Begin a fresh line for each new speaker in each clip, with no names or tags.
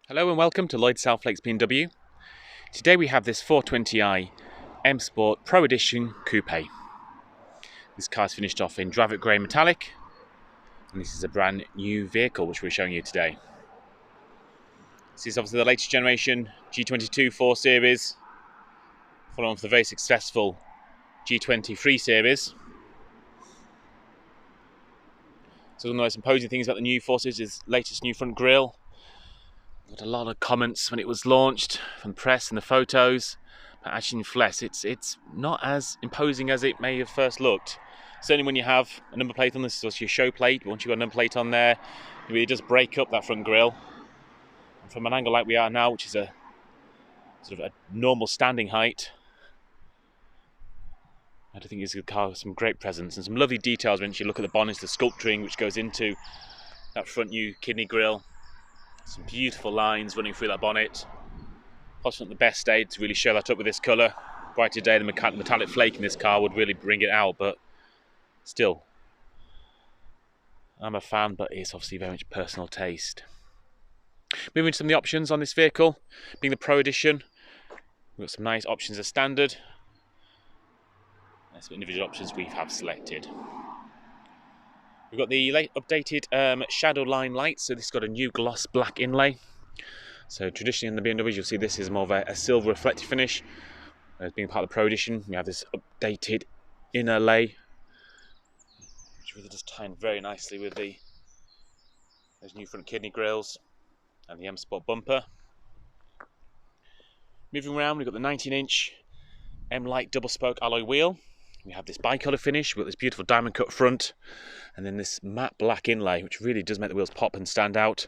Hello and welcome to Lloyd Southlakes BMW. Today we have this 420i M Sport Pro Edition Coupe. This car's finished off in Dravit Grey Metallic, and this is a brand new vehicle which we're showing you today. This is obviously the latest generation G22 4 Series, following on from the very successful G20 3 Series. So one of the most imposing things about the new 4 Series is latest new front grille. Got a lot of comments when it was launched from the press and the photos, but actually in flesh it's not as imposing as it may have first looked. Certainly when you have a number plate on this, is your show plate, but once you've got a number plate on there, it really does break up that front grille. And from an angle like we are now, which is a sort of a normal standing height, I do think it's a car with some great presence and some lovely details when you look at the bonnet, the sculpturing which goes into that front new kidney grille. Some beautiful lines running through that bonnet. Possibly not the best day to really show that up with this colour. Brighter day, the metallic flake in this car would really bring it out, but still, I'm a fan, but it's obviously very much personal taste. Moving to some of the options on this vehicle, being the Pro Edition, we've got some nice options as standard. There's some individual options we have selected. We've got the updated shadow line lights, so this has got a new gloss black inlay. So traditionally in the BMWs you'll see this is more of a silver reflective finish. As being part of the Pro Edition, we have this updated inner lay, which really does tie in very nicely with those new front kidney grills and the M Sport bumper. Moving around, we've got the 19-inch M-Lite double spoke alloy wheel. We have this bicolour finish with this beautiful diamond cut front, and then this matte black inlay, which really does make the wheels pop and stand out.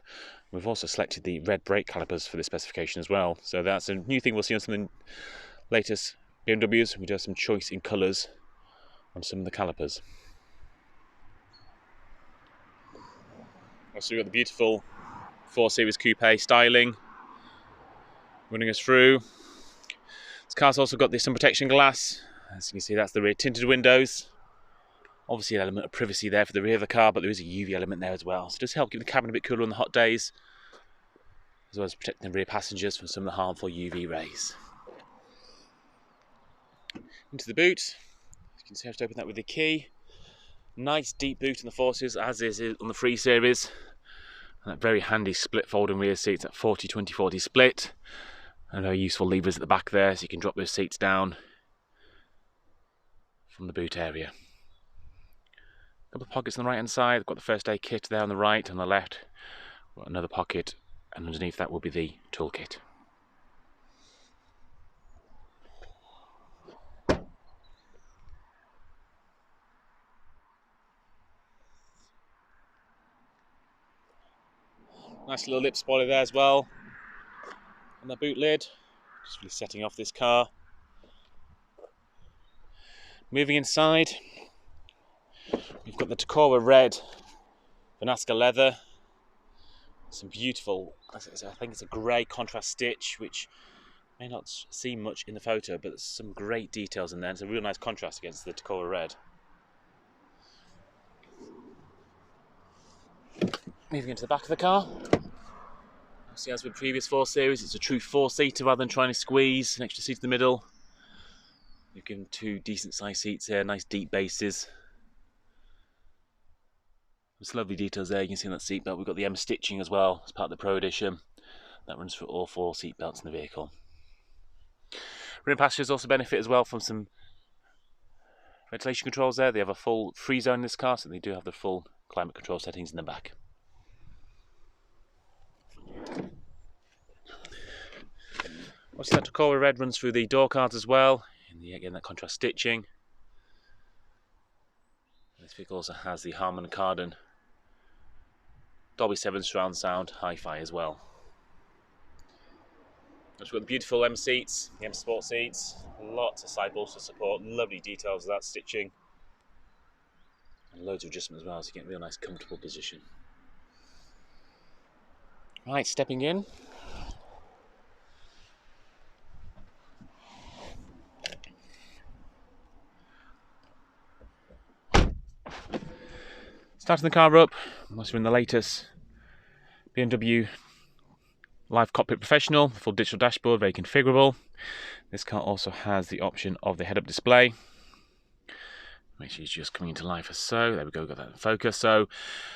We've also selected the red brake calipers for this specification as well. So that's a new thing we'll see on some of the latest BMWs. We do have some choice in colours on some of the calipers. Also we've got the beautiful 4 Series Coupe styling running us through. This car's also got the sun protection glass. As you can see, that's the rear tinted windows. Obviously an element of privacy there for the rear of the car, but there is a UV element there as well. So it does help keep the cabin a bit cooler on the hot days, as well as protecting the rear passengers from some of the harmful UV rays. Into the boot. You can see I have to open that with the key. Nice deep boot in the 4 Series, as is on the 3 Series. And that very handy split folding rear seats, that 40-20-40 split. And very useful levers at the back there, so you can drop those seats down from the boot area. A couple of pockets on the right hand side. We've got the first aid kit there on the right, on the left we've got another pocket, and underneath that will be the toolkit. Nice little lip spoiler there as well on the boot lid, just really setting off this car. Moving inside, we've got the Tacora red Vanasca leather, some beautiful, I think it's a grey contrast stitch, which may not seem much in the photo, but there's some great details in there. It's a real nice contrast against the Tacora red. Moving into the back of the car, obviously as with previous 4 Series, it's a true 4-seater rather than trying to squeeze an extra seat in the middle. We've given 2 decent sized seats here, nice deep bases. There's lovely details there, you can see on that seat belt. We've got the M stitching as well as part of the Pro Edition. That runs through all 4 seat belts in the vehicle. Rear passengers also benefit as well from some ventilation controls there. They have a full free zone in this car, so they do have the full climate control settings in the back. Obviously that Tacora red runs through the door cards as well. Again, that contrast stitching. This vehicle also has the Harman Kardon Dolby 7 surround sound hi-fi as well. We've got the beautiful M seats, the M Sport seats, lots of side bolster support, lovely details of that stitching, and loads of adjustment as well, so you get a real nice comfortable position. Right, stepping in. Starting the car up, unless we're in the latest BMW Live Cockpit Professional, full digital dashboard, very configurable. This car also has the option of the head-up display. Make sure it's just coming into life as so. There we go, got that in focus. So,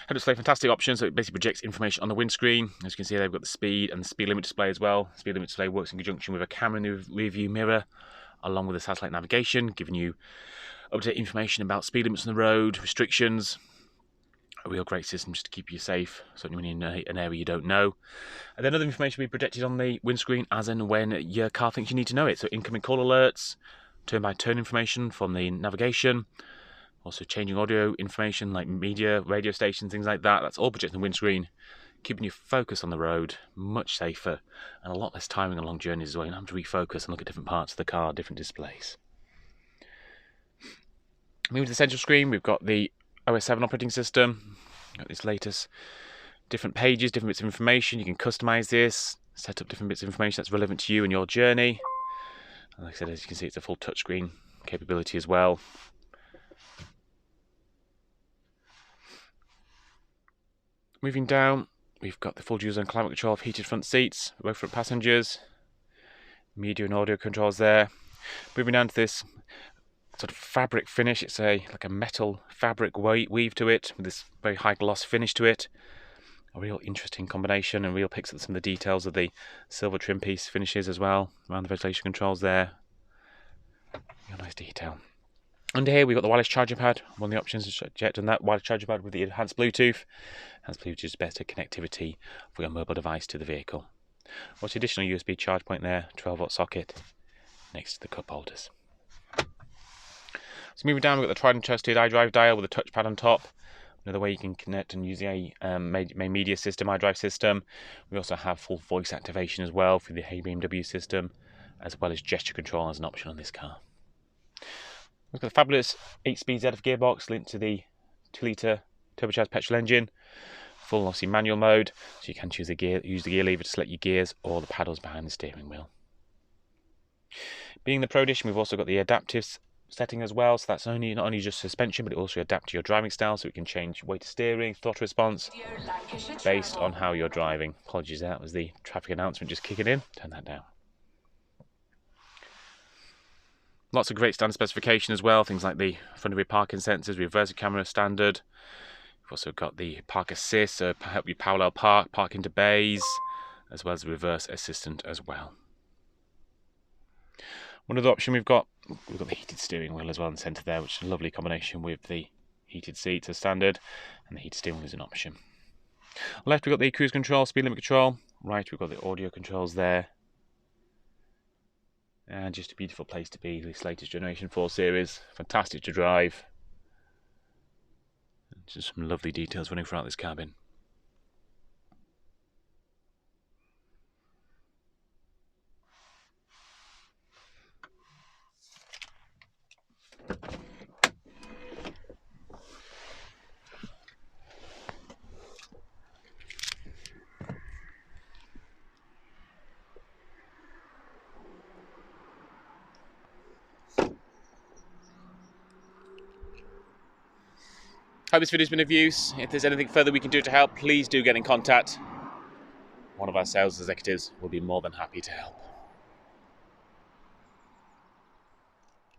head-up display, fantastic option. So it basically projects information on the windscreen. As you can see, they've got the speed and the speed limit display as well. Speed limit display works in conjunction with a camera in the rear view mirror, along with the satellite navigation, giving you up-to-date information about speed limits on the road, restrictions. A real great system just to keep you safe, certainly when you're in an area you don't know. And then other information will be projected on the windscreen as and when your car thinks you need to know it. So incoming call alerts, turn-by-turn information from the navigation, also changing audio information like media, radio stations, things like that. That's all projected on the windscreen, keeping you focused on the road, much safer, and a lot less tiring on long journeys as well. You don't have to refocus and look at different parts of the car, different displays. Moving to the central screen, we've got the OS 7 operating system. Got this latest different pages, different bits of information. You can customize this, set up different bits of information that's relevant to you and your journey. And like I said, as you can see, it's a full touchscreen capability as well. Moving down, we've got the full dual zone climate control of heated front seats, both front passengers, media and audio controls there. Moving down to this sort of fabric finish, it's like a metal fabric weave to it with this very high gloss finish to it. A real interesting combination, and real picks up some of the details of the silver trim piece finishes as well around the ventilation controls there. Real nice detail. Under here we've got the wireless charging pad. One of the options is checked on that wireless charging pad with the enhanced Bluetooth. Enhanced Bluetooth is better connectivity for your mobile device to the vehicle. Also additional USB charge point there, 12-volt socket next to the cup holders. So moving down, we've got the tried and trusted iDrive dial with a touchpad on top. Another way you can connect and use the main media system, iDrive system. We also have full voice activation as well for the Hey BMW system, as well as gesture control as an option on this car. We've got the fabulous 8-speed ZF gearbox linked to the 2-litre turbocharged petrol engine. Full, obviously, manual mode, so you can use the gear lever to select your gears or the paddles behind the steering wheel. Being the Pro Edition, we've also got the adaptive setting as well, so that's not only just suspension, but it also adapts to your driving style, so it can change weight of steering, throttle response based on how you're driving. Apologies, that was the traffic announcement just kicking in. Turn that down. Lots of great standard specification as well, things like the front and rear parking sensors, reverse camera standard. We've also got the park assist, so help you parallel park into bays, as well as the reverse assistant as well. One other option we've got the heated steering wheel as well in the centre there, which is a lovely combination with the heated seats as standard, and the heated steering wheel is an option. Left we've got the cruise control, speed limit control. Right we've got the audio controls there. And just a beautiful place to be, this latest Generation 4 series. Fantastic to drive. Just some lovely details running throughout this cabin. Hope this video's been of use. If there's anything further we can do to help, please do get in contact. One of our sales executives will be more than happy to help.